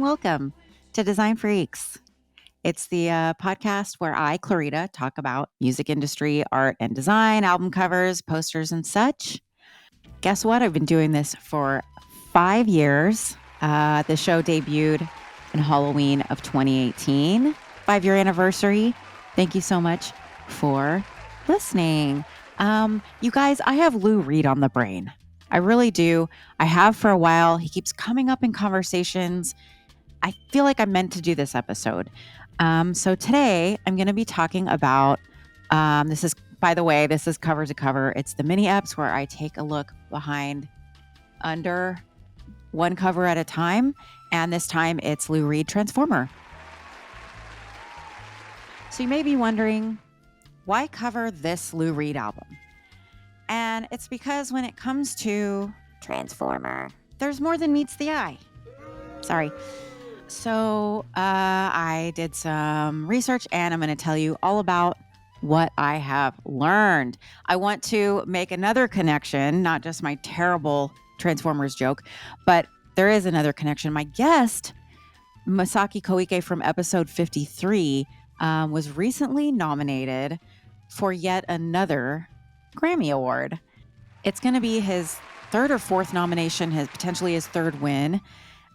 and welcome to Design Freaks. It's the podcast where I, Clarita, talk about music industry, art and design, album covers, posters, and such. Guess what? I've been doing this for 5 years. The show debuted in Halloween of 2018, 5-year anniversary. Thank you so much for listening. You guys, I have Lou Reed on the brain. I really do. I have for a while. He keeps coming up in conversations. I feel like I'm meant to do this episode. So today I'm going to be talking about, this is, by the way, this is cover to cover. It's the mini eps where I take a look behind under one cover at a time. And this time it's Lou Reed Transformer. So you may be wondering, why cover this Lou Reed album? And it's because when it comes to Transformer, there's more than meets the eye. Sorry. So I did some research and I'm going to tell you all about what I have learned. I want to make another connection, not just my terrible Transformers joke, but there is another connection. My guest, Masaki Koike from episode 53, was recently nominated for yet another Grammy Award. It's going to be his third or fourth nomination, potentially his third win.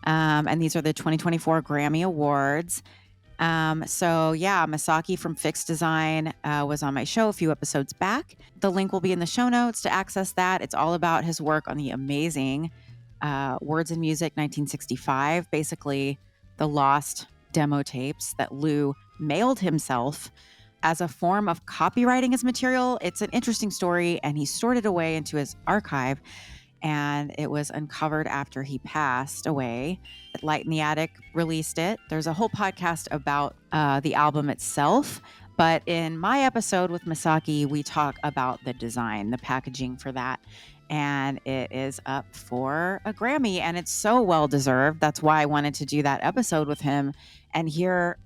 And these are the 2024 Grammy Awards. Masaki from Fixed Design was on my show a few episodes back. The link will be in the show notes to access that. It's all about his work on the amazing Words and Music 1965, basically the lost demo tapes that Lou mailed himself as a form of copywriting his material. It's an interesting story, and he stored it away into his archive. And it was uncovered after he passed away. Light in the Attic released it. There's a whole podcast about the album itself. But in my episode with Masaki, we talk about the design, the packaging for that. And it is up for a Grammy. And it's so well-deserved. That's why I wanted to do that episode with him and hear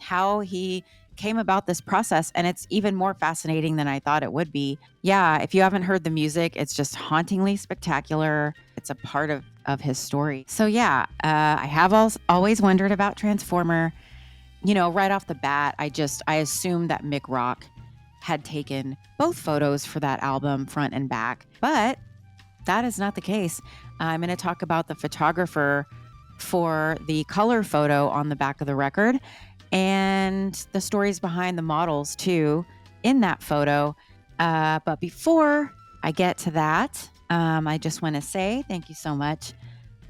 how he came about this process. And it's even more fascinating than I thought it would be. Yeah, if you haven't heard the music, it's just hauntingly spectacular. It's a part of his story. So yeah, I have always wondered about Transformer. You know, right off the bat, I assumed that Mick Rock had taken both photos for that album, front and back. But that is not the case. I'm going to talk about the photographer for the color photo on the back of the record, and the stories behind the models too in that photo. But before I get to that, I just want to say thank you so much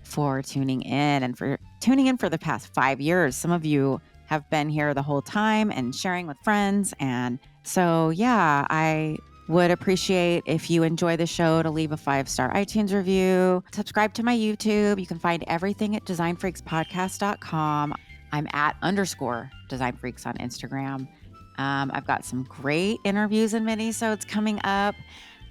for tuning in and for tuning in for the past 5 years. Some of you have been here the whole time and sharing with friends. And so, yeah, I would appreciate if you enjoy the show to leave a 5-star iTunes review, subscribe to my YouTube. You can find everything at designfreakspodcast.com. I'm at _Design Freaks on Instagram. I've got some great interviews and minisodes coming up.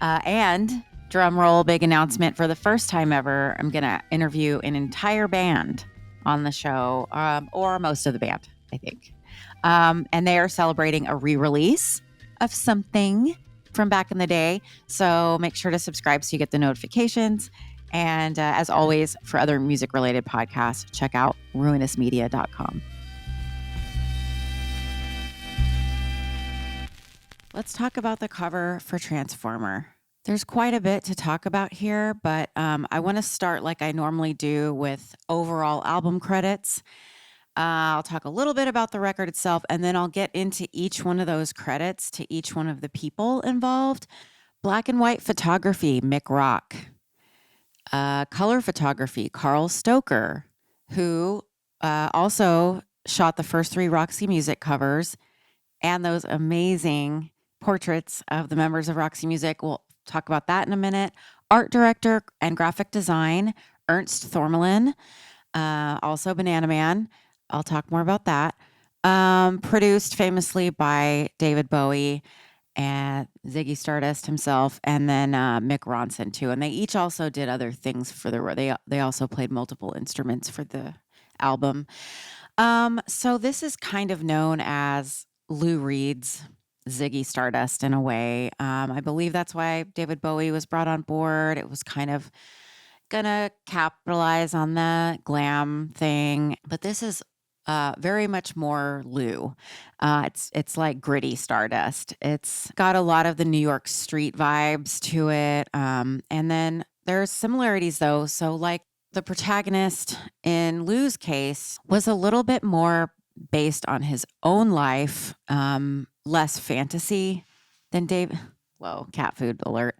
And drum roll, big announcement, for the first time ever, I'm going to interview an entire band on the show, or most of the band, I think. And they are celebrating a re-release of something from back in the day. So make sure to subscribe so you get the notifications. And as always, for other music-related podcasts, check out ruinousmedia.com. Let's talk about the cover for Transformer. There's quite a bit to talk about here, but I want to start like I normally do with overall album credits. I'll talk a little bit about the record itself, and then I'll get into each one of those credits to each one of the people involved. Black and white photography, Mick Rock. Color photography, Karl Stoecker, who also shot the first 3 Roxy Music covers and those amazing portraits of the members of Roxy Music. We'll talk about that in a minute. Art director and graphic design, Ernie Thormahlen, also Banana Man. I'll talk more about that. Produced famously by David Bowie and Ziggy Stardust himself, and then Mick Ronson too. And they each also did other things for they also played multiple instruments for the album. So this is kind of known as Lou Reed's Ziggy Stardust in a way. I believe that's why David Bowie was brought on board. It was kind of gonna capitalize on the glam thing, but this is very much more Lou. It's like gritty Stardust. It's got a lot of the New York street vibes to it, and then there's similarities though. So like the protagonist in Lou's case was a little bit more based on his own life, less fantasy than Dave. Whoa, cat food alert.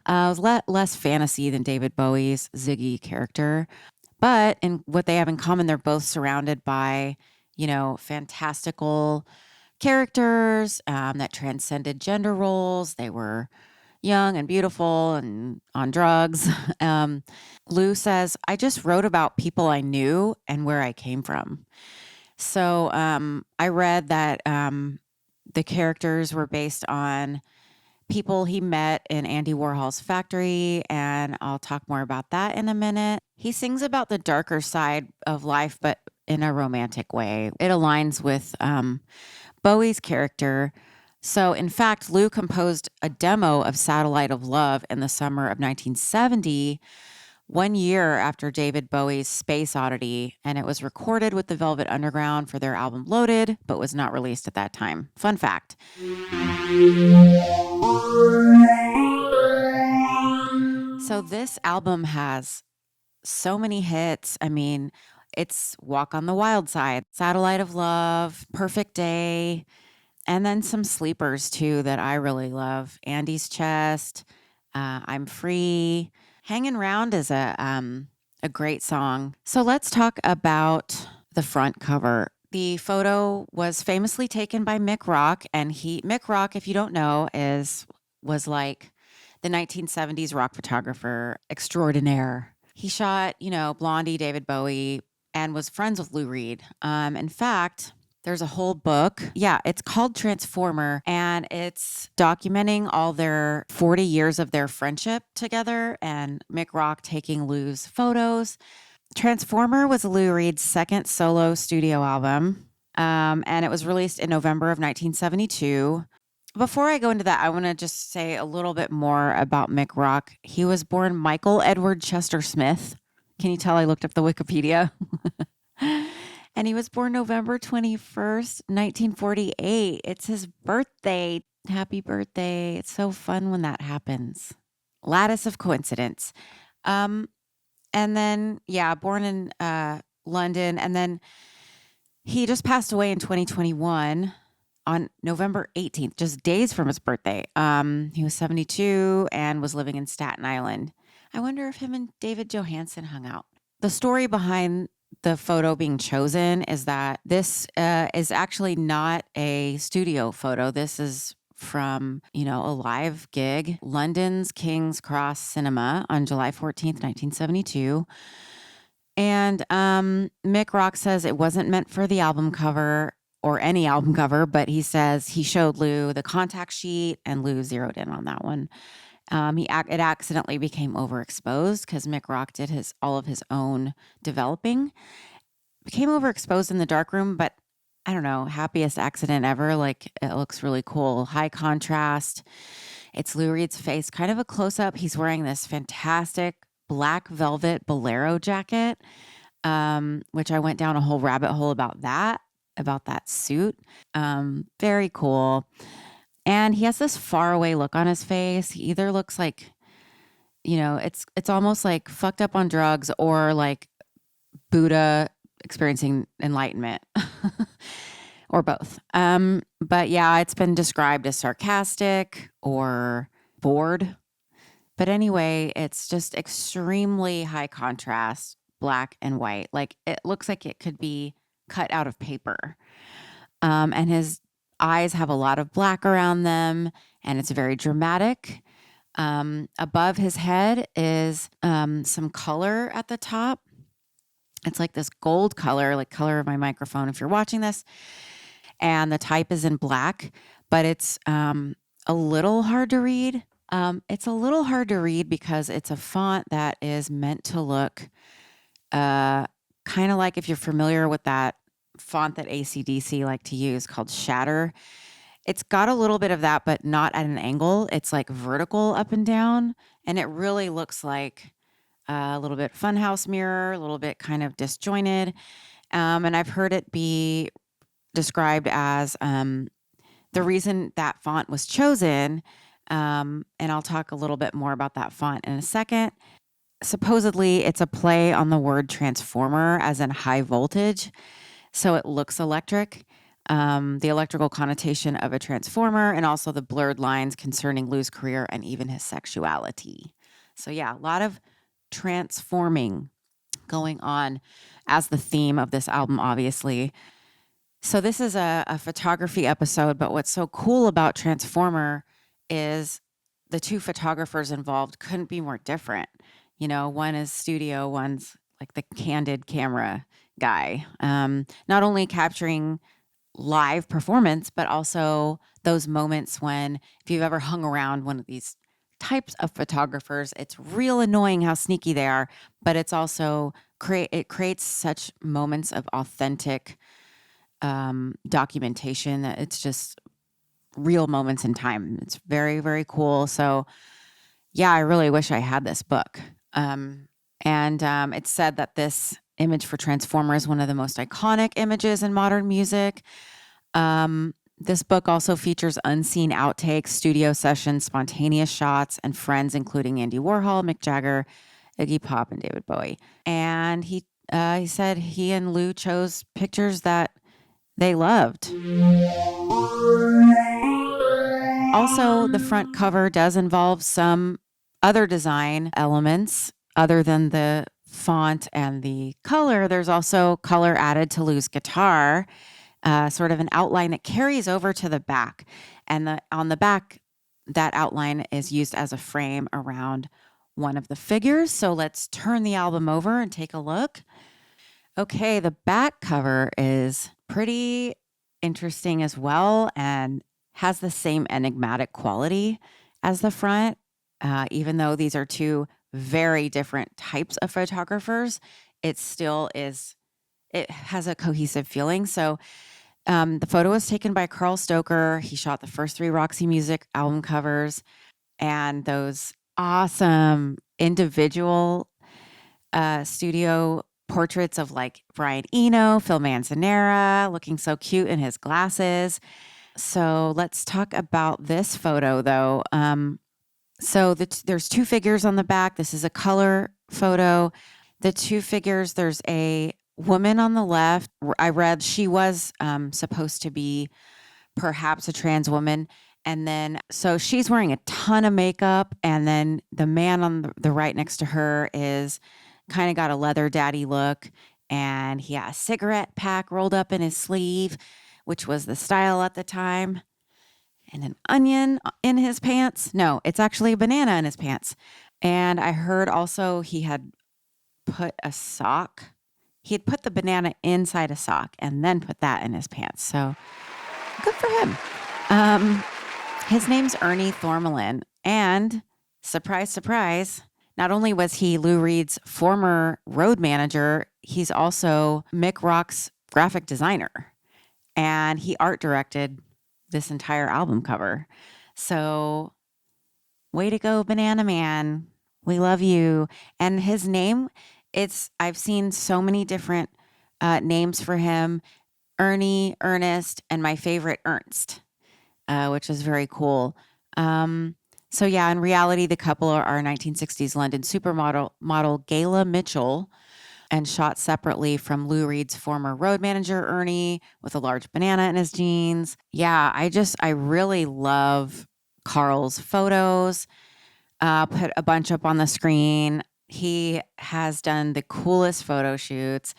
It was less fantasy than David Bowie's Ziggy character. But in what they have in common, they're both surrounded by, fantastical characters that transcended gender roles. They were young and beautiful and on drugs. Lou says, I just wrote about people I knew and where I came from. So I read that the characters were based on people he met in Andy Warhol's factory, and I'll talk more about that in a minute. He sings about the darker side of life, but in a romantic way. It aligns with Bowie's character. So, in fact, Lou composed a demo of Satellite of Love in the summer of 1970, 1 year after David Bowie's Space Oddity, and it was recorded with the Velvet Underground for their album Loaded, but was not released at that time. Fun fact. So this album has so many hits. I mean, it's Walk on the Wild Side, Satellite of Love, Perfect Day, and then some sleepers too that I really love. Andy's Chest, I'm Free. Hanging Round is a great song. So let's talk about the front cover. The photo was famously taken by Mick Rock, and Mick Rock, if you don't know, was like the 1970s rock photographer extraordinaire. He shot, Blondie, David Bowie, and was friends with Lou Reed. In fact, there's a whole book. Yeah, it's called Transformer, and it's documenting all their 40 years of their friendship together and Mick Rock taking Lou's photos. Transformer was Lou Reed's second solo studio album, and it was released in November of 1972. Before I go into that, I want to just say a little bit more about Mick Rock. He was born Michael Edward Chester Smith. Can you tell I looked up the Wikipedia? And he was born November 21st, 1948. It's his birthday. Happy birthday. It's so fun when that happens. Lattice of coincidence. And then, born in London. And then he just passed away in 2021 on November 18th, just days from his birthday. He was 72 and was living in Staten Island. I wonder if him and David Johansen hung out. The story behind the photo being chosen is that this is actually not a studio photo. This is from, a live gig, London's King's Cross Cinema on July 14th, 1972. And Mick Rock says it wasn't meant for the album cover or any album cover, but he says he showed Lou the contact sheet and Lou zeroed in on that one. It accidentally became overexposed because Mick Rock did all of his own developing. Became overexposed in the darkroom, but I don't know, happiest accident ever. Like, it looks really cool. High contrast. It's Lou Reed's face, kind of a close up. He's wearing this fantastic black velvet bolero jacket, which I went down a whole rabbit hole about that suit. Very cool. And he has this faraway look on his face. He either looks like, it's almost like fucked up on drugs or like Buddha experiencing enlightenment or both. But yeah, it's been described as sarcastic or bored. But anyway, it's just extremely high contrast, black and white. Like, it looks like it could be cut out of paper. And his eyes have a lot of black around them, and it's very dramatic. Above his head is some color at the top. It's like this gold color, like color of my microphone if you're watching this. And the type is in black, but it's a little hard to read. It's a little hard to read because it's a font that is meant to look kind of like, if you're familiar with that font that AC/DC like to use called Shatter. It's got a little bit of that, but not at an angle. It's like vertical up and down. And it really looks like a little bit funhouse mirror, a little bit kind of disjointed. And I've heard it be described as the reason that font was chosen. And I'll talk a little bit more about that font in a second. Supposedly, it's a play on the word transformer, as in high voltage. So it looks electric. The electrical connotation of a transformer, and also the blurred lines concerning Lou's career and even his sexuality. So yeah, a lot of transforming going on as the theme of this album, obviously. So this is a photography episode, but what's so cool about Transformer is the two photographers involved couldn't be more different. You know, one is studio, one's like the candid camera guy. Not only capturing live performance, but also those moments when, if you've ever hung around one of these types of photographers, it's real annoying how sneaky they are, but it's also it creates such moments of authentic documentation that it's just real moments in time. It's very, very cool. So yeah, I really wish I had this book. And it's said that this image for Transformer is one of the most iconic images in modern music. This book also features unseen outtakes, studio sessions, spontaneous shots, and friends including Andy Warhol, Mick Jagger, Iggy Pop, and David Bowie. And he said he and Lou chose pictures that they loved. Also, the front cover does involve some other design elements other than the font and the color. There's also color added to Lou's guitar, sort of an outline that carries over to the back. And on the back, that outline is used as a frame around one of the figures. So let's turn the album over and take a look. Okay, the back cover is pretty interesting as well and has the same enigmatic quality as the front. Even though these are two very different types of photographers, it has a cohesive feeling. So the photo was taken by Karl Stoecker. He shot the first 3 Roxy Music album covers, and those awesome individual studio portraits of like Brian Eno, Phil Manzanera, looking so cute in his glasses. So let's talk about this photo though. So there's 2 figures on the back. This is a color photo. The 2 figures, there's a woman on the left. I read she was supposed to be perhaps a trans woman. And then, so she's wearing a ton of makeup. And then the man on the right next to her is kind of got a leather daddy look. And he had a cigarette pack rolled up in his sleeve, which was the style at the time. And an onion in his pants. No, it's actually a banana in his pants. And I heard also he had put a sock. He had put the banana inside a sock and then put that in his pants. So good for him. His name's Ernie Thormahlen. And surprise, surprise, not only was he Lou Reed's former road manager, he's also Mick Rock's graphic designer. And he art directed this entire album cover. So way to go, Banana Man. We love you. And his name, I've seen so many different names for him. Ernie, Ernest, and my favorite, Ernst, which is very cool. So yeah, in reality, the couple are 1960s London supermodel Gayla Mitchell, and shot separately from Lou Reed's former road manager, Ernie, with a large banana in his jeans. Yeah, I really love Karl's photos. Put a bunch up on the screen. He has done the coolest photo shoots.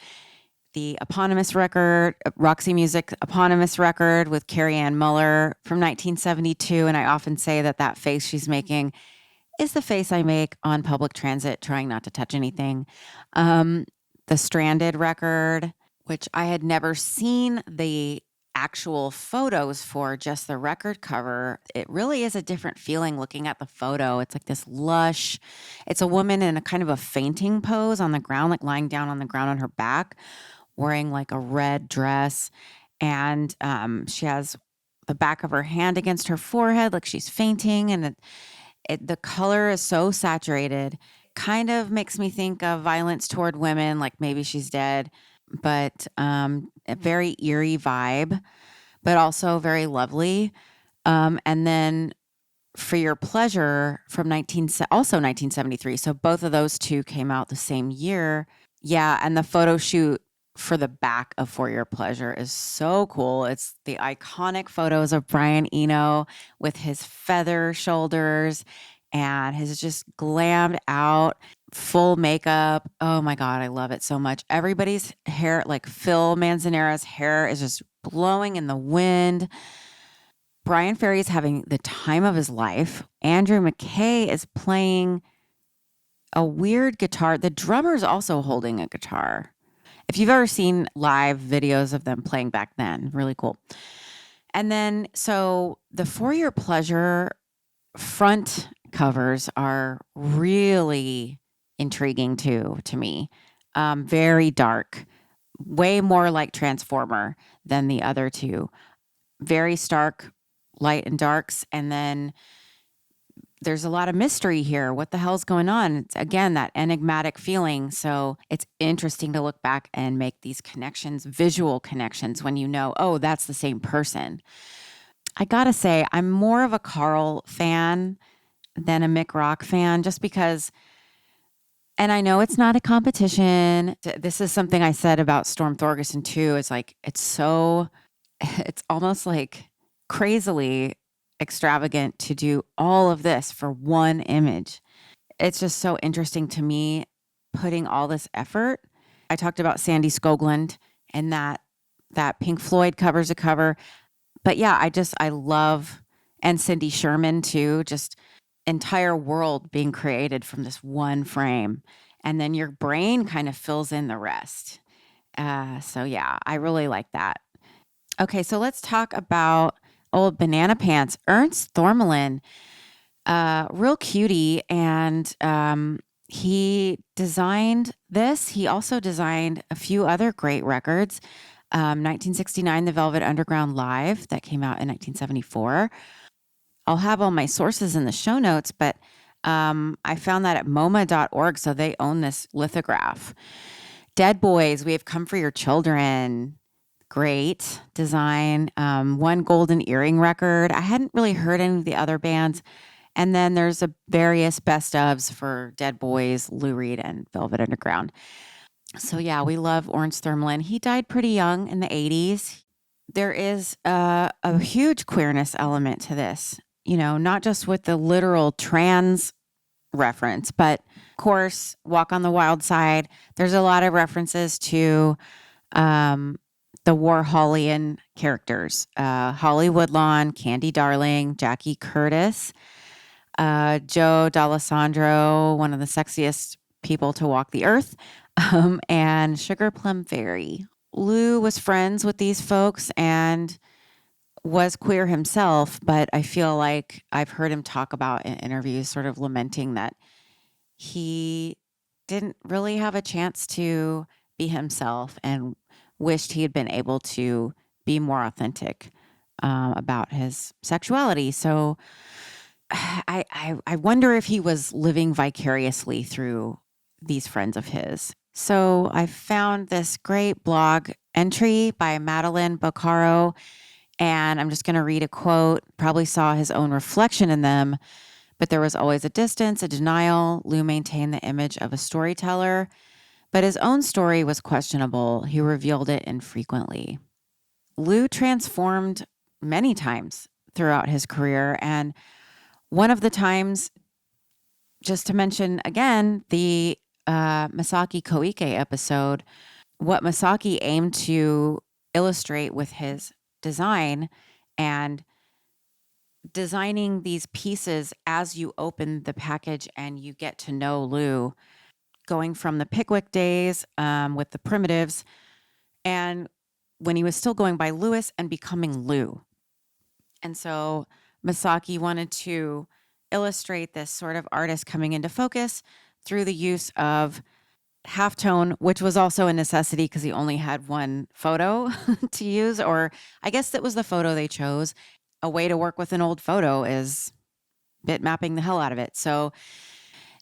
The eponymous record, Roxy Music eponymous record with Carrie Ann Muller from 1972. And I often say that face she's making is the face I make on public transit, trying not to touch anything. The Stranded record, which I had never seen the actual photos for, just the record cover. It really is a different feeling looking at the photo. It's like this lush, it's a woman in a kind of a fainting pose on the ground, like lying down on the ground on her back, wearing like a red dress. And she has the back of her hand against her forehead, like she's fainting. And the color is so saturated. kind of makes me think of violence toward women, like maybe she's dead, but a very eerie vibe, but also very lovely. And then For Your Pleasure from 1973. So both of those two came out the same year. Yeah, and the photo shoot for the back of For Your Pleasure is so cool. It's the iconic photos of Brian Eno with his feather shoulders and his just glammed out full makeup. Oh my God, I love it so much. Everybody's hair, like Phil Manzanera's hair, is just blowing in the wind. Brian Ferry is having the time of his life. Andrew McKay is playing a weird guitar. The drummer is also holding a guitar. If you've ever seen live videos of them playing back then, really cool. And then, so the For Your Pleasure front covers are really intriguing too, to me. Very dark, way more like Transformer than the other two. Very stark light and darks. And then there's a lot of mystery here. What the hell's going on? It's, again, that enigmatic feeling. So it's interesting to look back and make these connections, visual connections, when you know, oh, that's the same person. I gotta say, I'm more of a Karl fan than a Mick Rock fan, just because, and I know it's not a competition. This is something I said about Storm Thorgerson too. It's like, it's almost like crazily extravagant to do all of this for one image. It's just so interesting to me, putting all this effort. I talked about Sandy Skoglund and that Pink Floyd covers a cover. But yeah, I love, and Cindy Sherman too, just entire world being created from this one frame. And then your brain kind of fills in the rest. So yeah, I really like that. Okay, so let's talk about old banana pants. Ernst Thormahlen, real cutie, and he designed this. He also designed a few other great records. 1969, The Velvet Underground Live, that came out in 1974. I'll have all my sources in the show notes, but I found that at MoMA.org, so they own this lithograph. Dead Boys, We Have Come for Your Children. Great design. One golden earring record. I hadn't really heard any of the other bands. And then there's a various best ofs for Dead Boys, Lou Reed, and Velvet Underground. So yeah, we love Ernst Thormahlen. He died pretty young in the 80s. There is a huge queerness element to this, not just with the literal trans reference, but of course, Walk on the Wild Side. There's a lot of references to the Warholian characters, Holly Woodlawn, Candy Darling, Jackie Curtis, Joe D'Alessandro, one of the sexiest people to walk the earth, and Sugar Plum Fairy. Lou was friends with these folks and was queer himself, but I feel like I've heard him talk about in interviews, sort of lamenting that he didn't really have a chance to be himself and wished he had been able to be more authentic about his sexuality. So I wonder if he was living vicariously through these friends of his. So I found this great blog entry by Madeline Boccaro, and I'm just going to read a quote. Probably saw his own reflection in them, but there was always a distance, a denial. Lou maintained the image of a storyteller, but his own story was questionable. He revealed it infrequently. Lou transformed many times throughout his career, and one of the times, just to mention again, the Masaki Koike episode, what Masaki aimed to illustrate with his design and designing these pieces as you open the package and you get to know Lou, going from the Pickwick days with the Primitives and when he was still going by Louis and becoming Lou. And so Masaki wanted to illustrate this sort of artist coming into focus through the use of halftone, which was also a necessity because he only had one photo to use, or I guess that was the photo they chose. A way to work with an old photo is bitmapping the hell out of it. So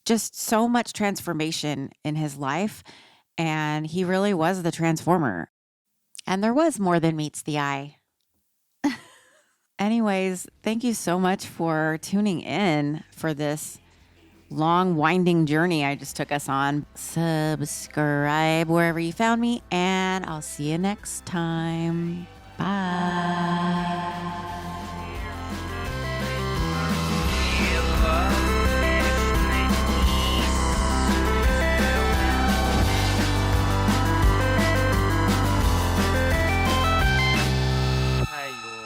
just so much transformation in his life. And he really was the transformer. And there was more than meets the eye. Anyways, thank you so much for tuning in for this long, winding journey I just took us on. Subscribe wherever you found me, and I'll see you next time. Bye.